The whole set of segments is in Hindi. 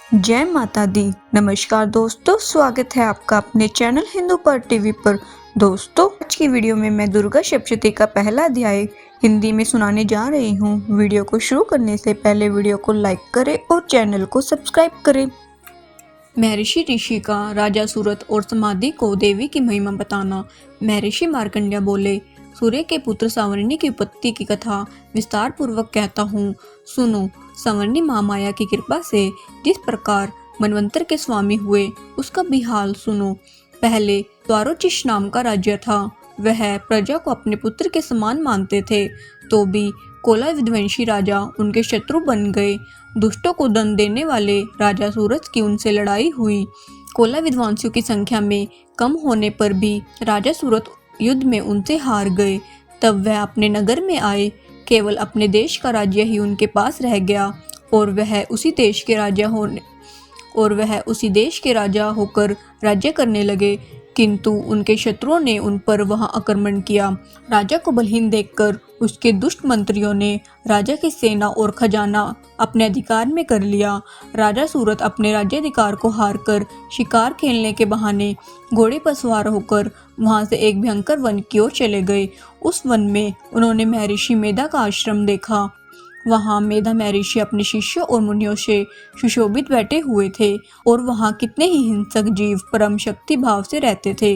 जय माता दी। नमस्कार दोस्तों, स्वागत है आपका अपने चैनल हिंदू पर टीवी पर। दोस्तों, आज की वीडियो में मैं दुर्गा सप्तशती का पहला अध्याय हिंदी में सुनाने जा रही हूँ। वीडियो को शुरू करने से पहले वीडियो को लाइक करें और चैनल को सब्सक्राइब करें। महर्षि ऋषि का राजा सूरत और समाधि को देवी की महिमा बताना। महर्षि मार्कंडेय बोले, सूर्य के पुत्र सांवरनी की उत्पत्ति की कथा विस्तार पूर्वक कहता हूँ, सुनो। सांवरनी महामाया की कृपा से जिस प्रकार मनवंतर के स्वामी हुए उसका भी हाल सुनो। पहले द्वारोचिष नाम का राज्य था। वह प्रजा को अपने पुत्र के समान मानते थे, तो भी कोला विध्वंसी राजा उनके शत्रु बन गए। दुष्टों को दंड देने वाले राजा सूरत की उनसे लड़ाई हुई। कोला विध्वंसियों की संख्या में कम होने पर भी राजा सूरत युद्ध में उनसे हार गए। तब वह अपने नगर में आए। केवल अपने देश का राज्य ही उनके पास रह गया और वह उसी देश के राजा होकर राज्य करने लगे। किंतु उनके शत्रुओं ने उन पर वहां आक्रमण किया। राजा को बलहीन देखकर उसके दुष्ट मंत्रियों ने राजा की सेना और खजाना अपने अधिकार में कर लिया। राजा सूरत अपने राज्याधिकार को हारकर शिकार खेलने के बहाने घोड़े पर सवार होकर वहां से एक भयंकर वन की ओर चले गए। उस वन में उन्होंने महर्षि मेधा का आश्रम देखा। वहां मेधा महर्षि अपने शिष्यों और मुनियों से सुशोभित बैठे हुए थे और वहां कितने ही हिंसक जीव परम शक्ति भाव से रहते थे।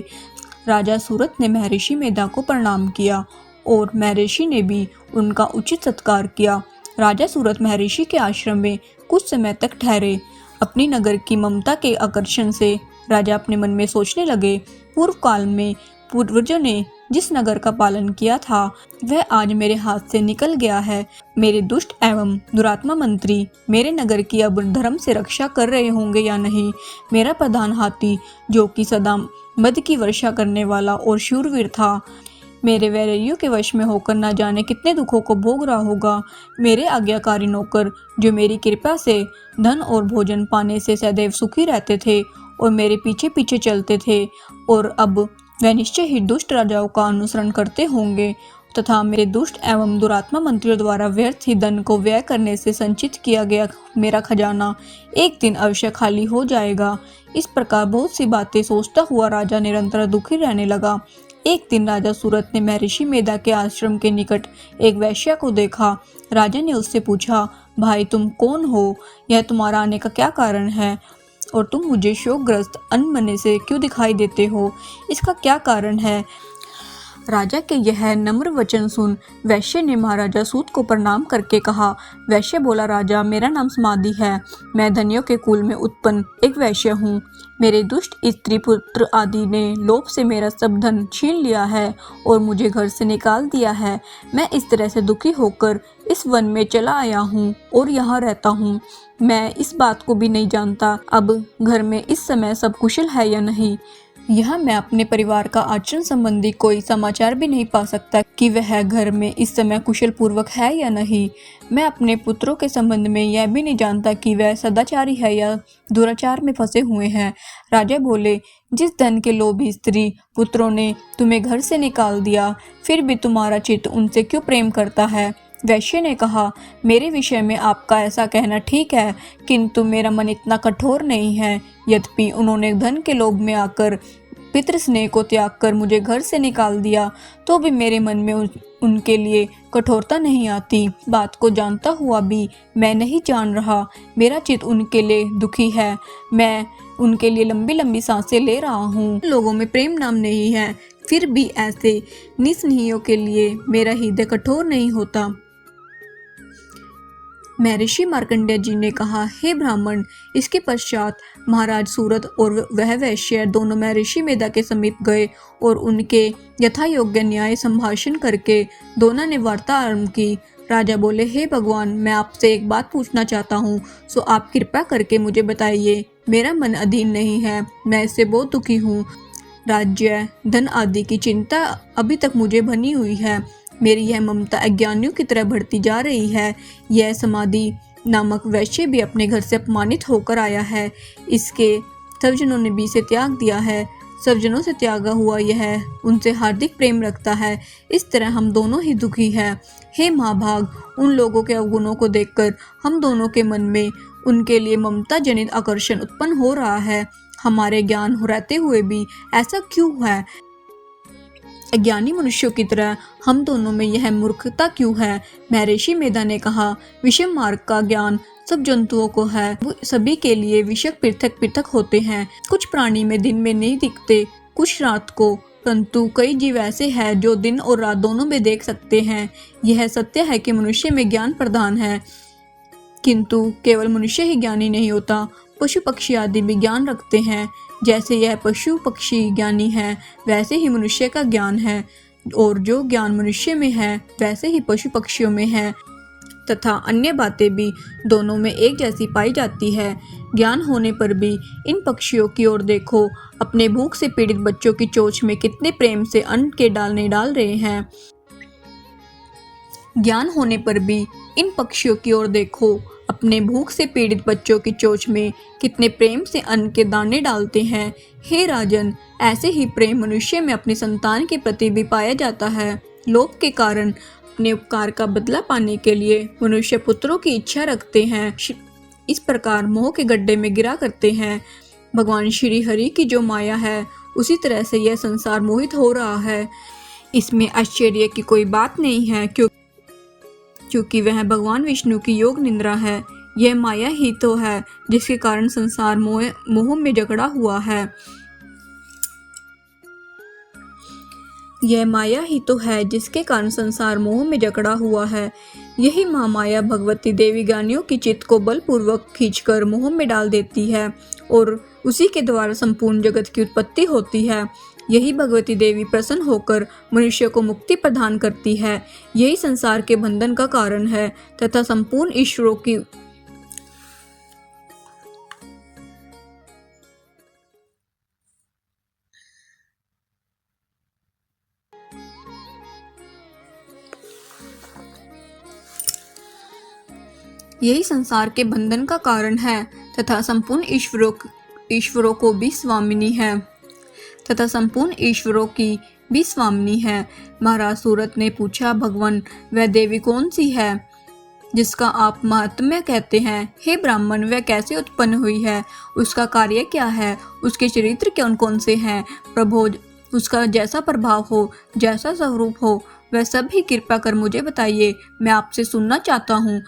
राजा सूरत ने महर्षि मेधा को प्रणाम किया और महर्षि ने भी उनका उचित सत्कार किया। राजा सूरत महर्षि के आश्रम में कुछ समय तक ठहरे। अपनी नगर की ममता के आकर्षण से राजा अपने मन में सोचने लगे, पूर्व काल में पूर्वजों ने जिस नगर का पालन किया था वह आज मेरे हाथ से निकल गया है। मेरे दुष्ट एवं दुरात्मा मंत्री मेरे नगर की अब धर्म से रक्षा कर रहे होंगे या नहीं। मेरा प्रधान हाथी, जो कि सदा मद की वर्षा करने वाला और शूरवीर था, मेरे वैरियों के वश में होकर न जाने कितने दुखों को भोग रहा होगा। मेरे आज्ञाकारी नौकर, जो मेरी कृपा से धन और भोजन पाने से सदैव सुखी रहते थे और मेरे पीछे पीछे चलते थे, और अब वह निश्चय ही दुष्ट राजाओं का अनुसरण करते होंगे तथा मेरे दुष्ट एवं दुरात्मा मंत्रियों द्वारा व्यर्थ ही धन को व्यय करने से संचित किया गया मेरा खजाना एक दिन अवश्य खाली हो जाएगा। इस प्रकार बहुत सी बातें सोचता हुआ राजा निरंतर दुखी रहने लगा। एक दिन राजा सूरत ने महर्षि मेधा के आश्रम के निकट एक वैश्या को देखा। राजा ने उससे पूछा, भाई तुम कौन हो? यह तुम्हारा आने का क्या कारण है? और तुम मुझे शोकग्रस्त अनमने से क्यों दिखाई देते हो? इसका क्या कारण है? राजा के यह नम्र वचन सुन वैश्य ने महाराजा सूत को प्रणाम करके कहा। वैश्य बोला, राजा मेरा नाम समाधि है। मैं धनियों के कुल में उत्पन्न एक वैश्य हूँ। मेरे दुष्ट स्त्री पुत्र आदि ने लोभ से मेरा सब धन छीन लिया है और मुझे घर से निकाल दिया है। मैं इस तरह से दुखी होकर इस वन में चला आया हूँ और यहाँ रहता हूँ। मैं इस बात को भी नहीं जानता अब घर में इस समय सब कुशल है या नहीं। यह मैं अपने परिवार का आचरण संबंधी कोई समाचार भी नहीं पा सकता कि वह घर में इस समय कुशल पूर्वक है या नहीं। मैं अपने पुत्रों के संबंध में यह भी नहीं जानता कि वह सदाचारी है या दुराचार में फंसे हुए हैं। राजा बोले, जिस धन के लोभी स्त्री पुत्रों ने तुम्हें घर से निकाल दिया, फिर भी तुम्हारा चित्त उनसे क्यों प्रेम करता है? वैश्य ने कहा, मेरे विषय में आपका ऐसा कहना ठीक है, किंतु मेरा मन इतना कठोर नहीं है। यद्यपि उन्होंने धन के लोभ में आकर पितृ स्नेह को त्याग कर मुझे घर से निकाल दिया, तो भी मेरे मन में उनके लिए कठोरता नहीं आती। बात को जानता हुआ भी मैं नहीं जान रहा। मेरा चित्त उनके लिए दुखी है। मैं उनके लिए लंबी लंबी सांसें ले रहा हूँ। लोगों में प्रेम नाम नहीं है, फिर भी ऐसे निस्नेहियों के लिए मेरा हृदय कठोर नहीं होता। महर्षि मार्कंडेय जी ने कहा, हे ब्राह्मण। इसके पश्चात महाराज सूरत और वह वैश्य दोनों महर्षि मेधा के समीप गए और उनके यथा योग्य न्याय संभाषण करके दोनों ने वार्ता आरंभ की। राजा बोले, हे भगवान, मैं आपसे एक बात पूछना चाहता हूँ, सो आप कृपा करके मुझे बताइए। मेरा मन अधीन नहीं है, मैं इससे बहुत दुखी हूँ। राज्य धन आदि की चिंता अभी तक मुझे बनी हुई है। मेरी यह ममता अज्ञानियों की तरह बढ़ती जा रही है। यह समाधि नामक वैश्य भी अपने घर से अपमानित होकर आया है। इसके सब जनों ने भी इसे त्याग दिया है। सब जनों से त्यागा हुआ यह उनसे हार्दिक प्रेम रखता है। इस तरह हम दोनों ही दुखी हैं। हे महाभाग, उन लोगों के अवगुणों को देखकर हम दोनों के मन में उनके लिए ममता जनित आकर्षण उत्पन्न हो रहा है। हमारे ज्ञान हो रहते हुए भी ऐसा क्यों है? अज्ञानी मनुष्यों की तरह हम दोनों में यह मूर्खता क्यों है? महर्षि मेधा ने कहा, विषम मार्ग का ज्ञान सब जंतुओं को है। वो सभी के लिए विषय पृथक पृथक होते हैं। कुछ प्राणी में दिन में नहीं दिखते, कुछ रात को, परंतु कई जीव ऐसे हैं जो दिन और रात दोनों में देख सकते हैं। यह सत्य है कि मनुष्य में ज्ञान प्रधान है, किंतु केवल मनुष्य ही ज्ञानी नहीं होता, पशु पक्षी आदि भी ज्ञान रखते हैं। जैसे यह पशु पक्षी ज्ञानी है, वैसे ही मनुष्य का ज्ञान है, और जो ज्ञान मनुष्य में है वैसे ही पशु पक्षियों में है, तथा अन्य बातें भी दोनों में एक जैसी पाई जाती है। ज्ञान होने पर भी इन पक्षियों की ओर देखो, अपने भूख से पीड़ित बच्चों की चोंच में कितने प्रेम से अन्न के दाने डाल रहे हैं। ज्ञान होने पर भी इन पक्षियों की ओर देखो, अपने भूख से पीड़ित बच्चों की चोंच में कितने प्रेम से अन्न के दाने डालते हैं। हे राजन, ऐसे ही प्रेम मनुष्य में अपनी संतान के प्रति भी पाया जाता है। लोभ के कारण अपने उपकार का बदला पाने के लिए मनुष्य पुत्रों की इच्छा रखते हैं, इस प्रकार मोह के गड्ढे में गिरा करते हैं। भगवान श्री हरि की जो माया है, उसी तरह से यह संसार मोहित हो रहा है। इसमें आश्चर्य की कोई बात नहीं है, क्योंकि वह भगवान विष्णु की योग निंद्रा है। यह माया ही तो है जिसके कारण संसार मोह में जकड़ा हुआ है। यह माया ही तो है जिसके कारण संसार मोह में जकड़ा हुआ है। यही महामाया भगवती देवी ज्ञानियों की चित्त को बलपूर्वक खींचकर मोह में डाल देती है, और उसी के द्वारा संपूर्ण जगत की उत्पत्ति होती है। यही भगवती देवी प्रसन्न होकर मनुष्य को मुक्ति प्रदान करती है। यही संसार के बंधन का कारण है, तथा संपूर्ण ईश्वरों की यही संसार के बंधन का कारण है, तथा संपूर्ण ईश्वरों को भी स्वामिनी है, तथा संपूर्ण ईश्वरों की भी स्वामिनी है। महाराज सूरत ने पूछा, भगवान, वह देवी कौन सी है जिसका आप महात्म्य कहते हैं? हे ब्राह्मण, वह कैसे उत्पन्न हुई है? उसका कार्य क्या है? उसके चरित्र कौन कौन से हैं? प्रभो, उसका जैसा प्रभाव हो, जैसा स्वरूप हो, वह सब ही कृपा कर मुझे बताइए, मैं आपसे सुनना चाहता हूँ।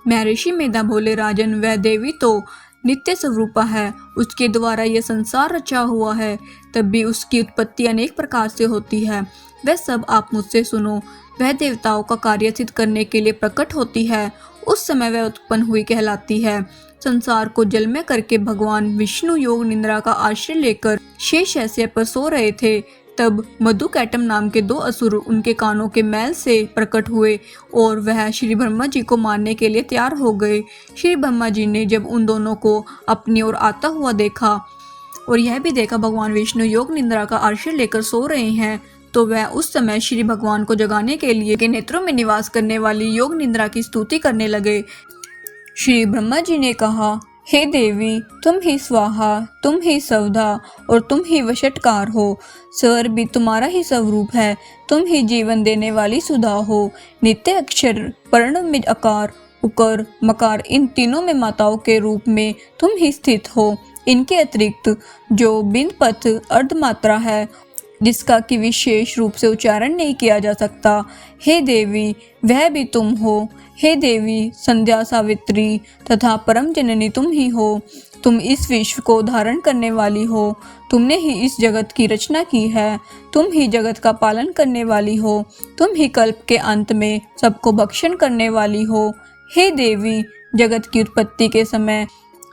महर्षि मेधा बोले, राजन, वह देवी तो नित्य स्वरूपा है, उसके द्वारा यह संसार रचा हुआ है, तब भी उसकी उत्पत्ति अनेक प्रकार से होती है। वह सब आप मुझसे सुनो। वह देवताओं का कार्य सिद्ध करने के लिए प्रकट होती है, उस समय वह उत्पन्न हुई कहलाती है। संसार को जलमय करके भगवान विष्णु योग निंद्रा का आश्रय लेकर शेष ऐसे पर सो रहे थे, तब मधुकैटम नाम के 2 असुर उनके कानों के मैल से प्रकट हुए, और वह श्री ब्रह्मा जी को मारने के लिए तैयार हो गए। श्री ब्रह्मा जी ने जब उन दोनों को अपनी ओर आता हुआ देखा, और यह भी देखा भगवान विष्णु योग निंद्रा का आश्रय लेकर सो रहे हैं, तो वह उस समय श्री भगवान को जगाने के लिए के नेत्रों में निवास करने वाली योग निंद्रा की स्तुति करने लगे। श्री ब्रह्मा जी ने कहा, हे देवी, तुम ही स्वाहा, तुम ही सवधा और तुम ही वशटकार हो। स्वर भी तुम्हारा ही स्वरूप है, तुम ही जीवन देने वाली सुधा हो। नित्य अक्षर, पर्ण में अकार, उकर, मकार, इन तीनों में माताओं के रूप में तुम ही स्थित हो। इनके अतिरिक्त जो बिंद पथ अर्धमात्रा है, जिसका कि विशेष रूप से उच्चारण नहीं किया जा सकता, हे देवी, वह भी तुम हो। हे देवी, संध्या, सावित्री तथा परम जननी तुम ही हो। तुम इस विश्व को धारण करने वाली हो, तुमने ही इस जगत की रचना की है, तुम ही जगत का पालन करने वाली हो, तुम ही कल्प के अंत में सबको भक्षण करने वाली हो। हे देवी, जगत की उत्पत्ति के समय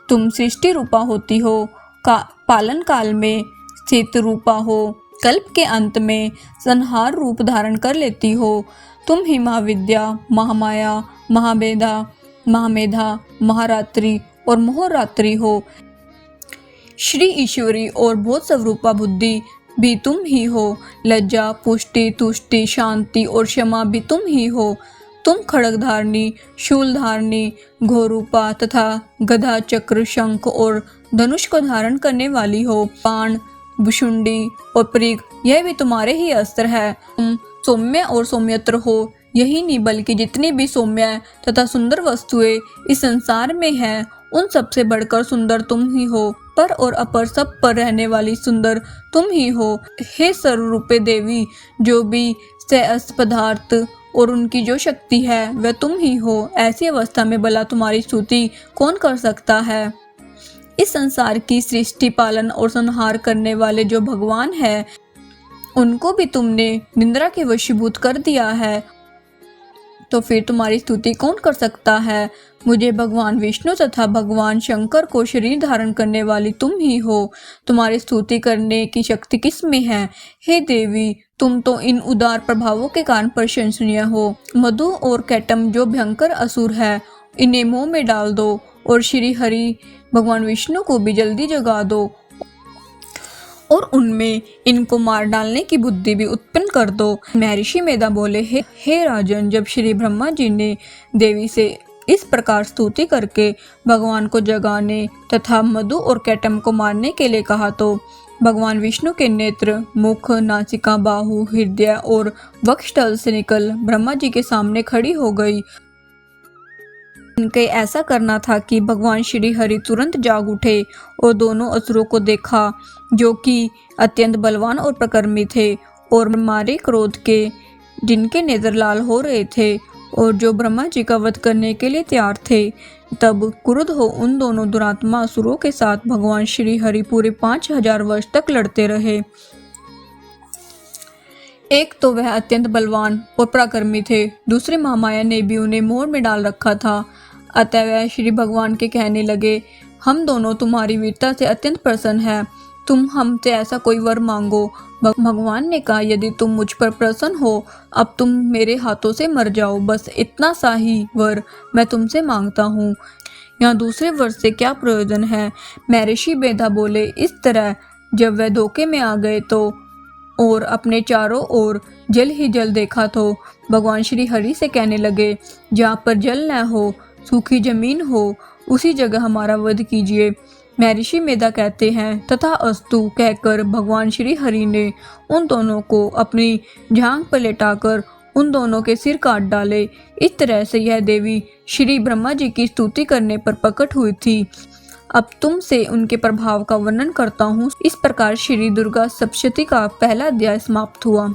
तुम सृष्टि रूपा होती हो, पालन काल में स्थित रूपा हो, कल्प के अंत में संहार रूप धारण कर लेती हो। तुम ही महाविद्या, महामाया, महामेधा, महारात्रि और मोहरात्रि हो। श्री ईश्वरी और बहुत स्वरूपा बुद्धि भी तुम ही हो। लज्जा, पुष्टि, तुष्टि, शांति और क्षमा भी तुम ही हो। तुम खड़ग धारणी, शूल धारणी, घोरूपा तथा गदा, चक्र, शंख और धनुष को धारण करने वाली हो। बाण, भुशुंडी और परीग, यह भी तुम्हारे ही अस्त्र है। तुम सौम्य और सौम्यत्र हो, यही नहीं बल्कि जितनी भी सौम्य तथा सुंदर वस्तुएं इस संसार में हैं, उन सबसे बढ़कर सुंदर तुम ही हो। पर और अपर सब पर रहने वाली सुंदर तुम ही हो। हे सर्वरूपे देवी, जो भी सहस पदार्थ और उनकी जो शक्ति है वह तुम ही हो। ऐसी अवस्था में भला तुम्हारी स्तुति कौन कर सकता है। इस संसार की सृष्टि, पालन और संहार करने वाले जो भगवान है, उनको भी तुमने निंद्रा के वशीभूत कर दिया है, तो फिर तुम्हारी स्तुति कौन कर सकता है। मुझे भगवान विष्णु तथा भगवान शंकर को शरीर धारण करने वाली तुम ही हो। तुम्हारी स्तुति करने की शक्ति किस में है। हे देवी, तुम तो इन उदार प्रभावों के कारण प्रशंसनीय हो। मधु और कैटम जो भयंकर असुर है, इन्हें मुंह में डाल दो और श्री हरि भगवान विष्णु को भी जल्दी जगा दो और उनमें इनको मार डालने की बुद्धि भी उत्पन्न कर दो। महर्षि मेधा बोले, हे राजन, जब श्री ब्रह्मा जी ने देवी से इस प्रकार स्तुति करके भगवान को जगाने तथा मधु और कैटम को मारने के लिए कहा, तो भगवान विष्णु के नेत्र, मुख, नासिका, बाहु, हृदय और वक्षस्थल से निकल ब्रह्मा जी के सामने खड़ी हो गई। उनके ऐसा करना था कि भगवान श्री हरि तुरंत जाग उठे और दोनों असुरों को देखा, जो कि अत्यंत बलवान और प्रकर्मी थे और मारे क्रोध के जिनके नेत्र लाल हो रहे थे और जो ब्रह्मा जी का वध करने के लिए तैयार थे। तब क्रुद्ध हो उन दोनों दुरात्मा असुरों के साथ भगवान श्री हरि पूरे 5000 वर्ष तक लड़ते रहे। एक तो वह अत्यंत बलवान और पराक्रमी थे, दूसरे महामाया ने भी उन्हें मोह में डाल रखा था। अतः वह श्री भगवान के कहने लगे, हम दोनों तुम्हारी वीरता से अत्यंत प्रसन्न हैं, तुम हमसे ऐसा कोई वर मांगो। भगवान ने कहा, यदि तुम मुझ पर प्रसन्न हो, अब तुम मेरे हाथों से मर जाओ, बस इतना सा ही वर मैं तुमसे मांगता हूँ। यहाँ दूसरे वर से क्या प्रयोजन है। महर्षि मेधा बोले, इस तरह जब वह धोखे में आ गए तो और अपने चारों ओर जल ही जल देखा, तो भगवान श्री हरि से कहने लगे, जहाँ पर जल न हो, सूखी जमीन हो, उसी जगह हमारा वध कीजिए। महर्षि मेधा कहते हैं, तथा अस्तु कहकर भगवान श्री हरि ने उन दोनों को अपनी जांघ पर लेटाकर उन दोनों के सिर काट डाले। इस तरह से यह देवी श्री ब्रह्मा जी की स्तुति करने पर प्रकट हुई थी। अब तुमसे उनके प्रभाव का वर्णन करता हूँ। इस प्रकार श्री दुर्गा सप्तशती का पहला अध्याय समाप्त हुआ।